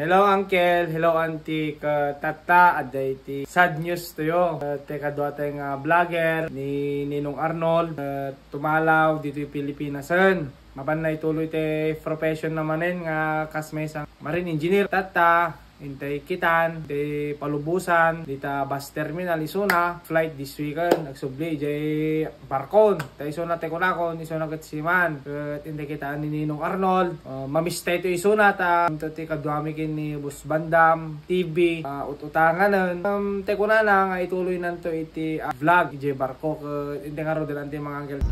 Hello Uncle, hello Auntie, tata, aday ti sad news tayo. Teka doa tayo nga vlogger ni Ninong Arnold, tumalaw dito yung Pilipinasan. Mapan na ituloy tayo profession namanin nga kasmesang marine engineer. Tata, hintay kitan, di palubusan, dita bus terminal isuna, flight this weekend, nagsubli, jay barkon, tayo isuna tayo kunakon, isuna katsiman, hintay kitaan ni Ninong Arnold, mamistay ito isuna, ito kaduamikin ni Bus Bandam, TV, ututangan, tayo kunana, nga ituloy nanto iti vlog, jay barko, hintay nga ro dilante mga angkel.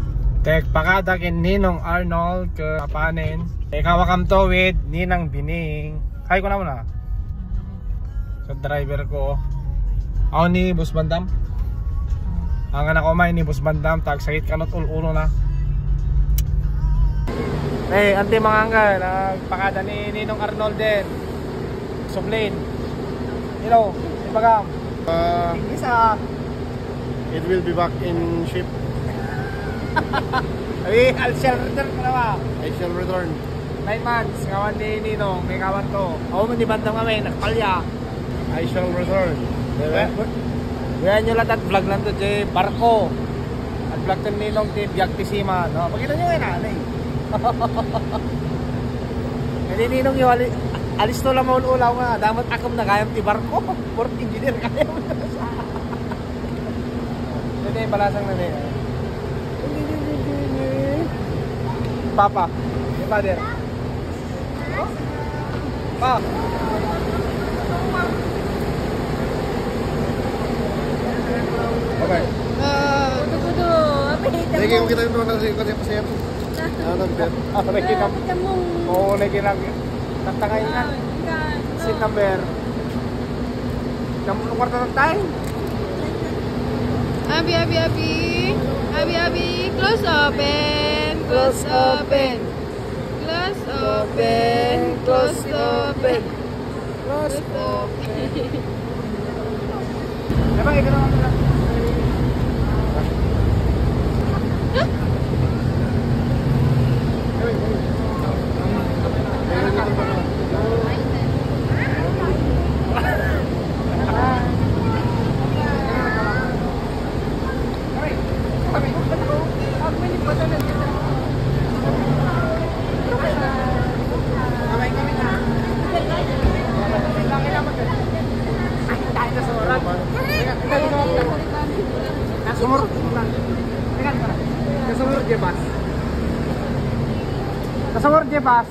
Tek pakada kin Ninong Arnold, kapanin, kawakam to with Ninang Bining, kaya ko na muna. Driver ko ako ni Bus Bandam. Ang anak ko may ni Bus Bandam tag sakit kanot ulo na. Ante mga angga nagpakada ni Ninong Arnold din. Sublin. Hello, si Bagam. Isa. It will be back in ship. Ay, I shall return ka na ba? I shall return. 9 months, kawan ni Ninong, may kawan to. Ako man ni Bandam kami, nagpalya. I shall return. Kaya nyo lang at vlog lang to di barko. At vlog to Ninong di Biag Tisima. No? Pakita nyo yun anay. Kasi Ninong yung alis to lang maul-ulaw nga. Damat akam na kayang ti barko. Port engineer kaya mo na sa. Ito yung balasang na rin. Papa. Yung father. Pa. Okay. Kudu-kudu. Apa kita? Lagi kita itu nasi ikut pasien. Number. Lagi na. Oo, lagi na. Tatangay na. Seat number. Kamu kwarta ng tayo. Abi. Close open. Close open. Close open. Close open. Close open. Emang ikaw naman lang. Kasumur dia pas. Mama, Kasumur dia pas.